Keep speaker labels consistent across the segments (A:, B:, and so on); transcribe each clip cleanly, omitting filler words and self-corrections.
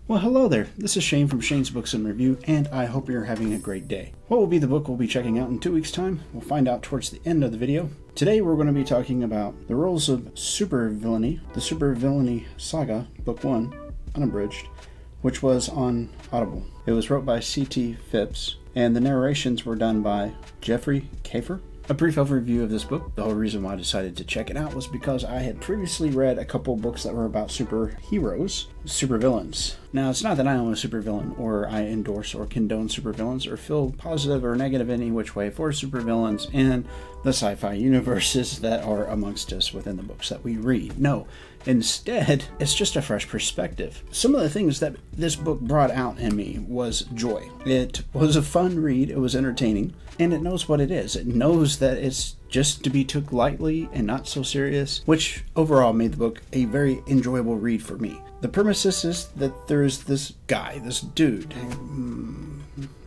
A: Well, hello there. This is Shane from Shane's Books and Review, and I hope you're having a great day. What will be the book we'll be checking out in 2 weeks' time? We'll find out towards the end of the video. Today we're going to be talking about The Rules of Supervillainy, the Supervillainy Saga, Book 1, unabridged, which was on Audible. It was wrote by C.T. Phipps, and the narrations were done by Jeffrey Kafer. A brief overview of this book. The whole reason why I decided to check it out was because I had previously read a couple books that were about superheroes, supervillains. Now, it's not that I am a supervillain, or I endorse or condone supervillains, or feel positive or negative in any which way for supervillains in the sci-fi universes that are amongst us within the books that we read. No, instead, it's just a fresh perspective. Some of the things that this book brought out in me was joy. It was a fun read, it was entertaining, and it knows what it is. It knows that it's just to be took lightly and not so serious, which overall made the book a very enjoyable read for me. The premise is that there's this guy, this dude.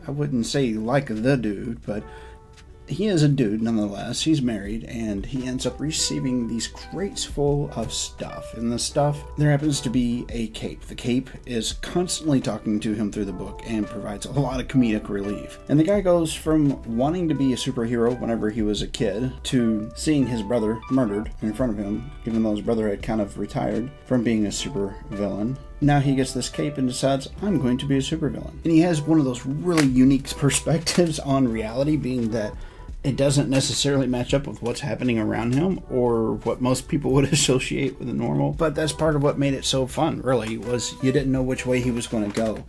A: I wouldn't say like the dude, but he is a dude nonetheless. He's married, and he ends up receiving these crates full of stuff. And the stuff, there happens to be a cape. The cape is constantly talking to him through the book and provides a lot of comedic relief. And the guy goes from wanting to be a superhero whenever he was a kid to seeing his brother murdered in front of him, even though his brother had kind of retired from being a supervillain. Now he gets this cape and decides, I'm going to be a supervillain. And he has one of those really unique perspectives on reality, being that it doesn't necessarily match up with what's happening around him or what most people would associate with the normal. But that's part of what made it so fun, really, was you didn't know which way he was going to go.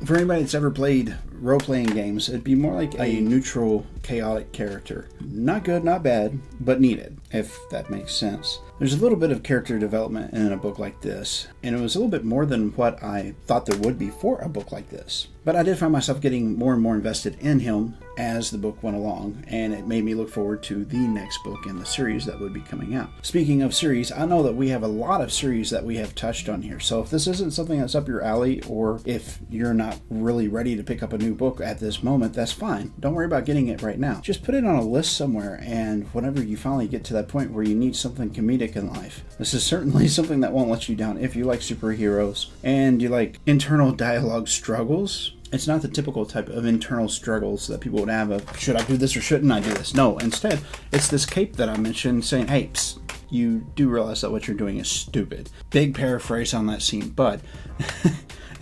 A: For anybody that's ever played role-playing games, it'd be more like a neutral, chaotic character. Not good, not bad, but needed, if that makes sense. There's a little bit of character development in a book like this, and it was a little bit more than what I thought there would be for a book like this. But I did find myself getting more and more invested in him as the book went along, and it made me look forward to the next book in the series that would be coming out. Speaking of series, I know that we have a lot of series that we have touched on here, so if this isn't something that's up your alley, or if you're not really ready to pick up a new book at this moment, that's fine. Don't worry about getting it right now. Just put it on a list somewhere, and whenever you finally get to that point where you need something comedic in life, this is certainly something that won't let you down if you like superheroes and you like internal dialogue struggles. It's not the typical type of internal struggles that people would have of, should I do this or shouldn't I do this? No, instead, it's this cape that I mentioned saying, hey, psst, you do realize that what you're doing is stupid. Big paraphrase on that scene, but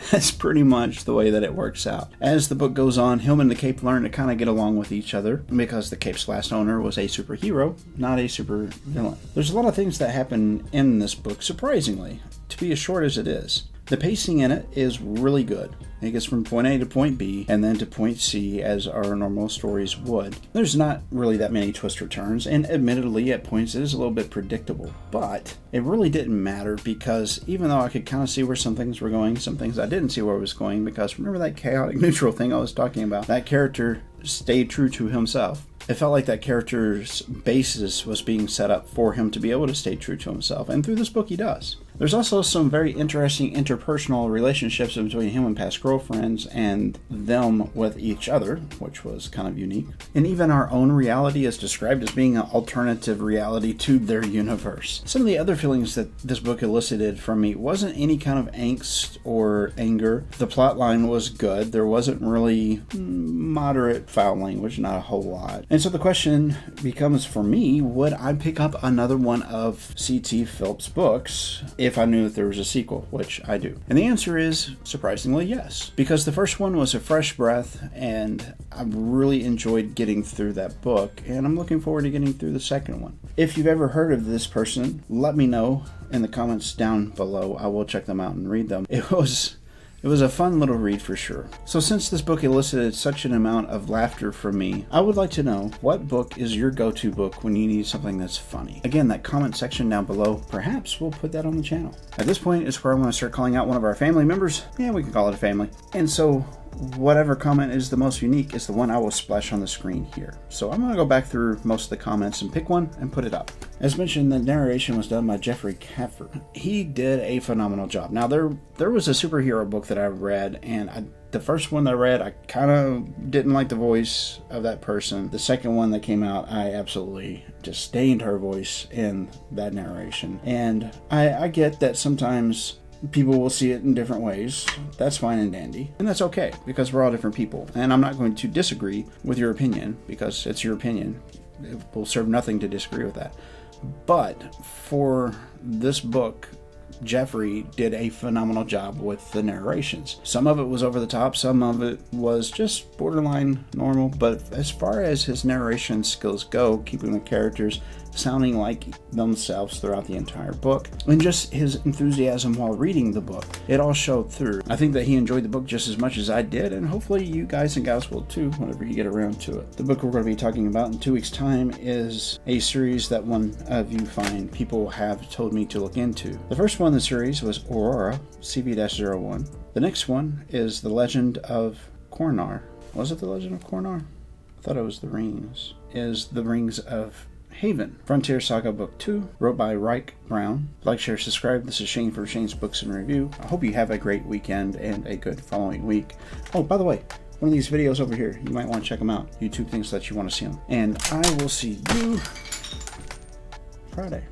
A: that's pretty much the way that it works out. As the book goes on, him and the cape learn to kind of get along with each other because the cape's last owner was a superhero, not a supervillain. There's a lot of things that happen in this book, surprisingly, to be as short as it is. The pacing in it is really good. It gets from point A to point B and then to point C as our normal stories would. There's not really that many twists or turns, and admittedly at points it is a little bit predictable, but it really didn't matter because even though I could kind of see where some things were going, some things I didn't see where it was going, because remember that chaotic neutral thing I was talking about? That character stayed true to himself. It felt like that character's basis was being set up for him to be able to stay true to himself, and through this book he does. There's also some very interesting interpersonal relationships between him and past girlfriends and them with each other, which was kind of unique. And even our own reality is described as being an alternative reality to their universe. Some of the other feelings that this book elicited from me wasn't any kind of angst or anger. The plot line was good. There wasn't really moderate foul language, not a whole lot. And so the question becomes for me, would I pick up another one of C.T. Phipps' books if I knew that there was a sequel, which I do? And the answer is, surprisingly, yes. Because the first one was a fresh breath, and I really enjoyed getting through that book, and I'm looking forward to getting through the second one. If you've ever heard of this person, let me know in the comments down below. I will check them out and read them. It was a fun little read for sure. So since this book elicited such an amount of laughter from me, I would like to know, what book is your go-to book when you need something that's funny? Again, that comment section down below, perhaps we'll put that on the channel. At this point is where I'm going to start calling out one of our family members. Yeah, we can call it a family. And so whatever comment is the most unique is the one I will splash on the screen here. So I'm going to go back through most of the comments and pick one and put it up. As mentioned, the narration was done by Jeffrey Kafer. He did a phenomenal job. Now, there was a superhero book that I read, and the first one that I read, I kind of didn't like the voice of that person. The second one that came out, I absolutely disdained her voice in that narration. And I get that sometimes People will see it in different ways. That's fine and dandy. And that's okay, because we're all different people. And I'm not going to disagree with your opinion, because it's your opinion. It will serve nothing to disagree with that. But for this book, Jeffrey did a phenomenal job with the narrations. Some of it was over the top, some of it was just borderline normal, but as far as his narration skills go, keeping the characters sounding like themselves throughout the entire book, and just his enthusiasm while reading the book, it all showed through. I think that he enjoyed the book just as much as I did, and hopefully you guys and gals will too whenever you get around to it. The book we're going to be talking about in 2 weeks' time is a series that one of you fine people have told me to look into. The first one in the series was Aurora, CV-01. The next one is The Legend of Cornar. Was it The Legend of Cornar? I thought it was The Rings. Is The Rings of Haven. Frontier Saga Book 2, wrote by Reich Brown. Like, share, subscribe. This is Shane for Shane's Books and Review. I hope you have a great weekend and a good following week. Oh, by the way, one of these videos over here, you might want to check them out. YouTube thinks that you want to see them. And I will see you Friday.